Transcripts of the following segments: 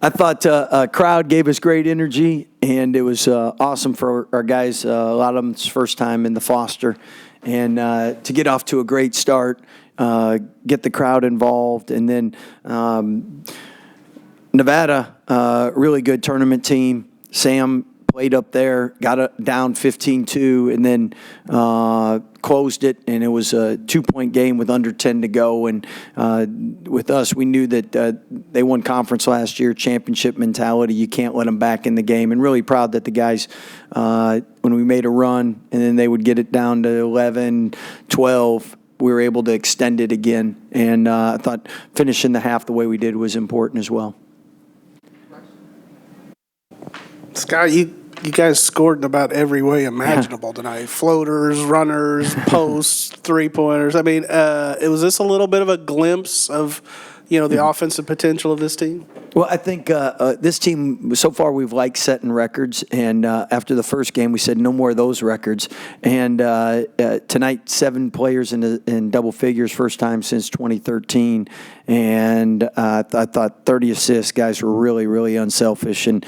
I thought crowd gave us great energy, and it was awesome for our guys. A lot of them's first time in the Foster, and to get off to a great start, get the crowd involved, and then Nevada, really good tournament team. Sam played up there, got down 15-2, and then closed it, and it was a 2-point game with under 10 to go. And with us, we knew that they won conference last year, championship mentality. You can't let them back in the game. And really proud that the guys, when we made a run, and then they would get it down to 11, 12, we were able to extend it again. And I thought finishing the half the way we did was important as well. Scott, you guys scored in about every way imaginable tonight. Floaters, runners, posts, three-pointers. I mean, was this a little bit of a glimpse of, the offensive potential of this team? Well, I think this team, so far we've liked setting records, and after the first game we said no more of those records. And tonight, 7 players in double figures, first time since 2013. And I thought 30 assists. Guys were really, really unselfish. And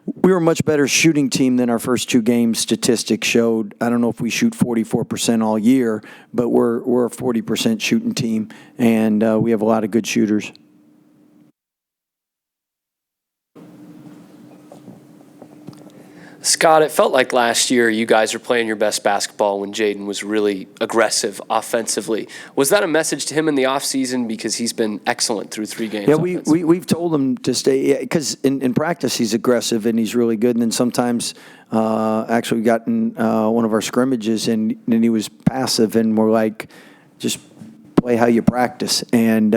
we were a much better shooting team than our first 2 games statistics showed. I don't know if we shoot 44% all year, but we're a 40% shooting team, and we have a lot of good shooters. Scott, it felt like last year you guys were playing your best basketball when Jayden was really aggressive offensively. Was that a message to him in the offseason, because he's been excellent through 3 games? Yeah, we've told him to stay, because in practice he's aggressive and he's really good. And then sometimes actually we got in one of our scrimmages and he was passive, and we're like, just play how you practice. And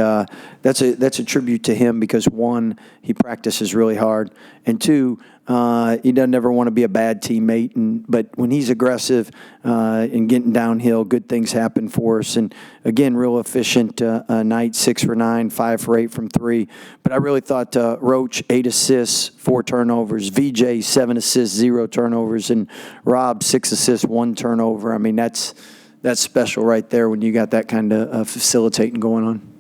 that's a tribute to him, because 1, he practices really hard, and 2, he doesn't ever want to be a bad teammate. But when he's aggressive and getting downhill, good things happen for us. And again, real efficient night, 6 for 9, 5 for 8 from 3. But I really thought Roach, 8 assists, 4 turnovers. VJ, 7 assists, 0 turnovers. And Rob, 6 assists, 1 turnover. I mean, that's special right there when you got that kind of facilitating going on.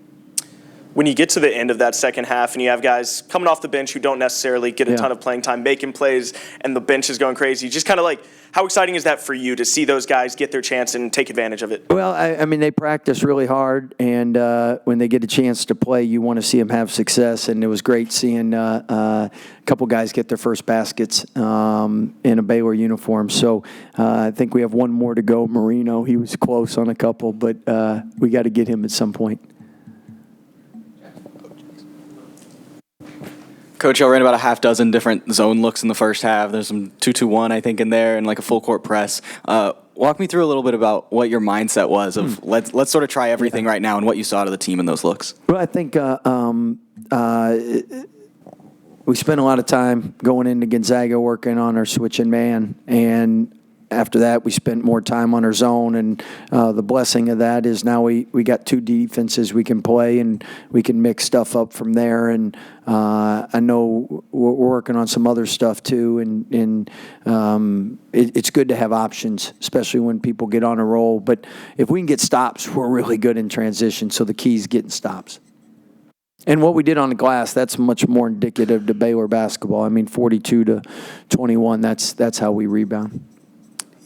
When you get to the end of that second half and you have guys coming off the bench who don't necessarily get a ton of playing time, making plays, and the bench is going crazy, just kind of like, how exciting is that for you to see those guys get their chance and take advantage of it? Well, I mean, they practice really hard, and when they get a chance to play, you want to see them have success. And it was great seeing a couple guys get their first baskets in a Baylor uniform. So I think we have 1 more to go. Marino, he was close on a couple, but we got to get him at some point. Coach, y'all ran about a half dozen different zone looks in the first half. There's some 2-2-1, I think, in there, and like a full court press. Walk me through a little bit about what your mindset was of let's sort of try everything right now, and what you saw out of the team in those looks. Well, I think we spent a lot of time going into Gonzaga working on our switch and man, and after that, we spent more time on our zone, and the blessing of that is now we got 2 defenses we can play, and we can mix stuff up from there. And I know we're working on some other stuff too, and it's good to have options, especially when people get on a roll. But if we can get stops, we're really good in transition, so the key is getting stops. And what we did on the glass, that's much more indicative to Baylor basketball. I mean, 42-21, that's how we rebound.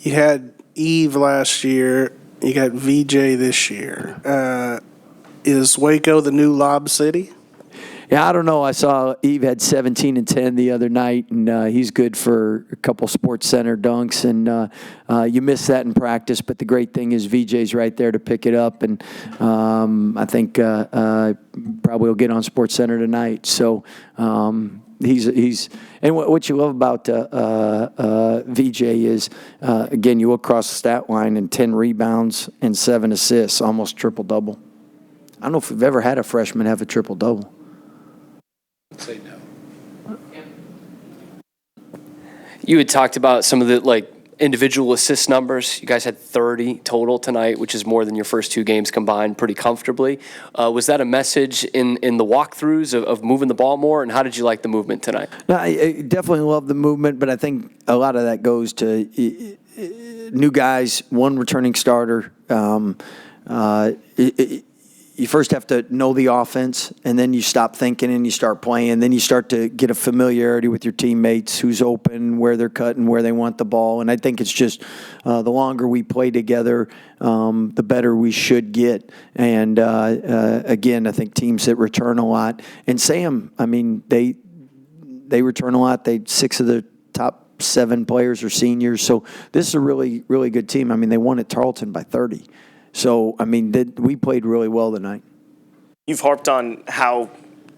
You had Eve last year. You got VJ this year. Is Waco the new Lob City? Yeah, I don't know. I saw Eve had 17 and 10 the other night, and he's good for a couple Sports Center dunks. And you miss that in practice, but the great thing is VJ's right there to pick it up. And I think probably will get on Sports Center tonight. So he's and what you love about VJ is again, you look across the stat line and 10 rebounds and 7 assists, almost triple double. I don't know if we've ever had a freshman have a triple double. Say no. You had talked about some of the individual assist numbers. You guys had 30 total tonight, which is more than your first 2 games combined pretty comfortably. Was that a message in the walkthroughs of moving the ball more, and how did you like the movement tonight? No, I definitely love the movement, but I think a lot of that goes to new guys, 1 returning starter. you first have to know the offense, and then you stop thinking and you start playing. Then you start to get a familiarity with your teammates, who's open, where they're cutting, where they want the ball. And I think it's just the longer we play together, the better we should get. And again, I think teams that return a lot. And Sam, I mean, they return a lot. 6 of the top 7 players are seniors. So this is a really, really good team. I mean, they won at Tarleton by 30. So, I mean, we played really well tonight. You've harped on how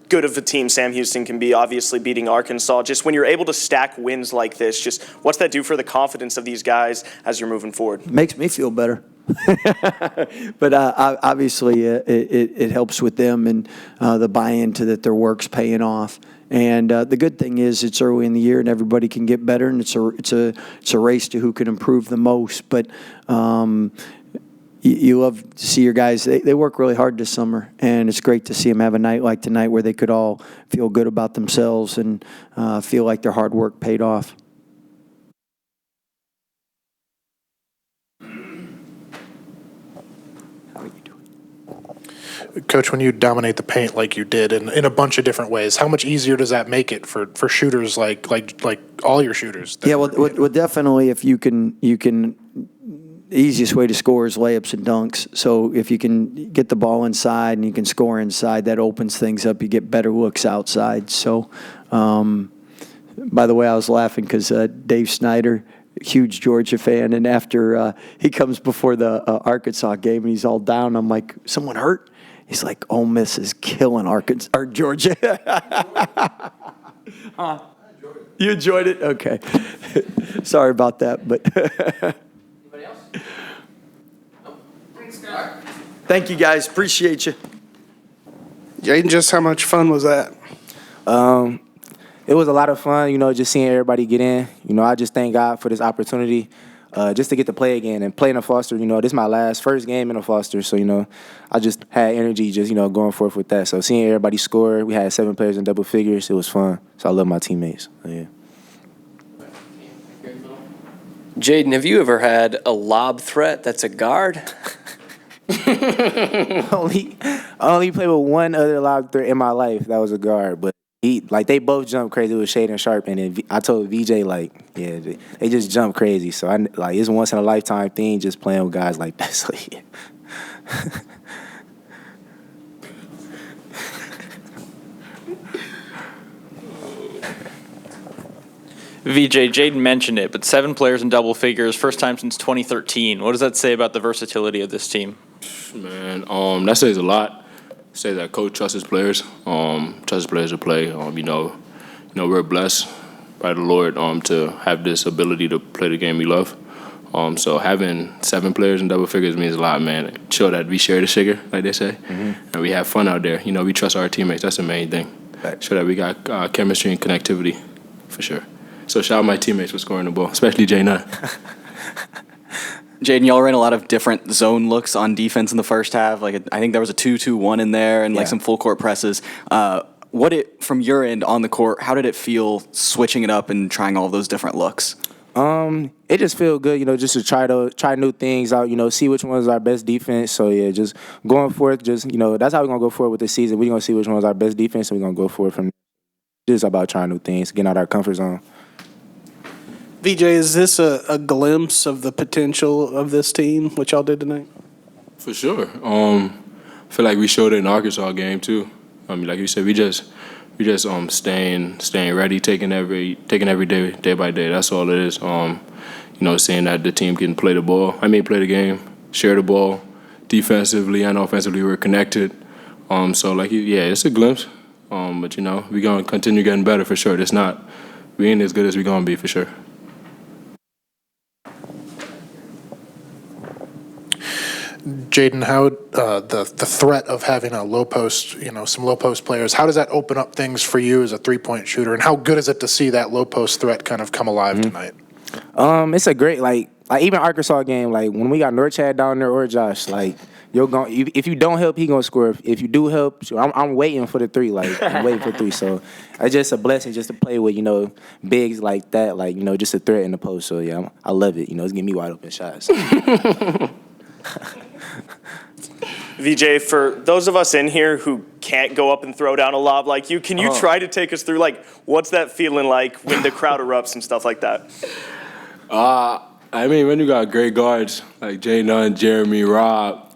good of a team Sam Houston can be, obviously beating Arkansas. Just when you're able to stack wins like this, just what's that do for the confidence of these guys as you're moving forward? Makes me feel better. But obviously, it helps with them and the buy-in to that their work's paying off. And the good thing is it's early in the year and everybody can get better, and it's a race to who can improve the most. But you love to see your guys. They work really hard this summer, and it's great to see them have a night like tonight where they could all feel good about themselves and feel like their hard work paid off. Coach, when you dominate the paint like you did in a bunch of different ways, how much easier does that make it for shooters like all your shooters? Yeah, well, definitely if you can. The easiest way to score is layups and dunks. So if you can get the ball inside and you can score inside, that opens things up. You get better looks outside. So, by the way, I was laughing because Dave Snyder, huge Georgia fan, and after he comes before the Arkansas game and he's all down, I'm like, someone hurt? He's like, Ole Miss is killing Arkansas or Georgia. You enjoyed it? Okay. Sorry about that, but. Anybody else? No. Thanks, guys. Thank you, guys. Appreciate you. Jayden, just how much fun was that? It was a lot of fun, just seeing everybody get in. I just thank God for this opportunity just to get to play again and play in a Foster. This is my first game in a Foster, so, I just had energy just, going forth with that. So seeing everybody score, we had 7 players in double figures. It was fun. So I love my teammates. So, yeah. Jayden, have you ever had a lob threat that's a guard? I only played with one other lob threat in my life. That was a guard, but they both jumped crazy. It was Shade and Sharp, and then I told VJ they just jump crazy. So it's a once in a lifetime thing just playing with guys like that. So yeah. VJ, Jayden mentioned it, but 7 players in double figures, first time since 2013. What does that say about the versatility of this team? Man, that says a lot. Say that coach trusts his players, to play. We're blessed by the Lord to have this ability to play the game we love. So having 7 players in double figures means a lot, man. Show that we share the sugar, like they say, and we have fun out there. We trust our teammates. That's the main thing. Right. Show that we got chemistry and connectivity, for sure. So shout out my teammates for scoring the ball, especially Jay Nunn. Jayden, y'all ran a lot of different zone looks on defense in the first half. I think there was a 2-2-1 in there and some full court presses. From your end on the court, how did it feel switching it up and trying all those different looks? It just feels good, just to try new things out, see which one is our best defense. So yeah, just going forth, that's how we're gonna go forward with this season. We're gonna see which one is our best defense, and we're gonna go forward from just about trying new things, getting out our comfort zone. VJ, is this a glimpse of the potential of this team, what y'all did tonight? For sure. I feel like we showed it in the Arkansas game too. Like you said, we just staying ready, taking every day by day. That's all it is. Seeing that the team can play play the game, share the ball, defensively and offensively we're connected. It's a glimpse. But we're gonna continue getting better for sure. We ain't as good as we're gonna be for sure. Jayden, how the threat of having a low post, some low post players, how does that open up things for you as a 3-point shooter? And how good is it to see that low post threat kind of come alive tonight? It's a great even Arkansas game, when we got Norchad down there or Josh, if you don't help, he gonna score. If you do help, I'm waiting for the 3. I'm waiting for 3. So it's just a blessing just to play with bigs like that, just a threat in the post. So yeah, I love it. It's getting me wide open shots. VJ, for those of us in here who can't go up and throw down a lob like you, can you try to take us through, like, what's that feeling like when the crowd erupts and stuff like that? I mean, when you got great guards like Jay Nunn, Jeremy, Rob,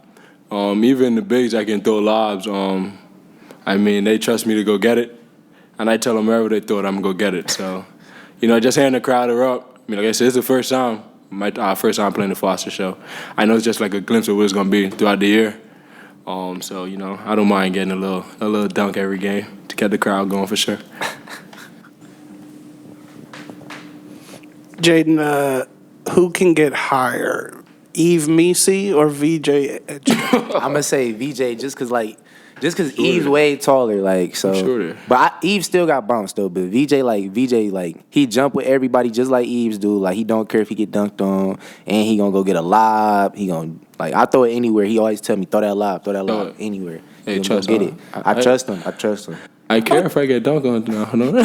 even the bigs that can throw lobs, I mean, they trust me to go get it. And I tell them wherever they throw it, I'm going to go get it. So, just hearing the crowd erupt, I mean, like I said, it's the first time. My first time playing the Foster show. I know it's just like a glimpse of what it's gonna be throughout the year. So I don't mind getting a little dunk every game to get the crowd going for sure. Jayden, who can get higher, Eve Misi or VJ Edgecombe? I'm gonna say VJ just cause Eve's way taller, like so. Sure. But Eve still got bumps though. But VJ he jump with everybody just like Eve's do. Like he don't care if he get dunked on, and he gonna go get a lob. He gonna I throw it anywhere. He always tell me throw that lob anywhere. Hey, He gonna trust go get him. it. I trust him. I trust him. I care if I get dunked on. No.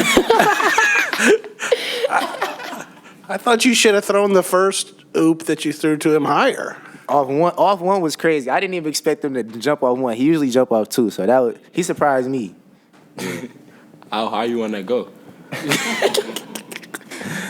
I thought you should have thrown the first oop that you threw to him higher. Off one was crazy. I didn't even expect him to jump off one. He usually jump off two, so he surprised me. How high you want that go?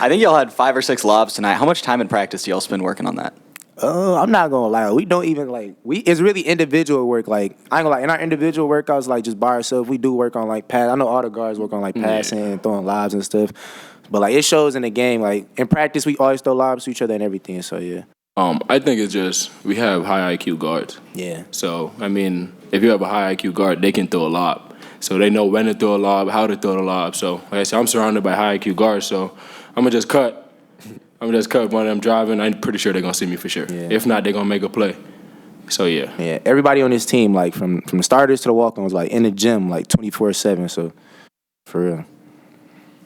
I think y'all had 5 or 6 lobs tonight. How much time in practice do y'all spend working on that? I'm not gonna lie. We don't even it's really individual work. Like I ain't gonna lie. In our individual workouts, like just by ourselves, we do work on like pass. I know all the guards work on like passing and throwing lobs and stuff. But like it shows in the game. Like in practice, we always throw lobs to each other and everything. So yeah. I think it's just we have high IQ guards. Yeah. So I mean, if you have a high IQ guard, they can throw a lob. So they know when to throw a lob, how to throw the lob. So like I said, I'm surrounded by high IQ guards. So I'm gonna just cut. When I'm driving. I'm pretty sure they're gonna see me for sure. Yeah. If not, they're gonna make a play. So yeah. Yeah. Everybody on this team, like from the starters to the walk-ons, like in the gym, like 24/7. So for real.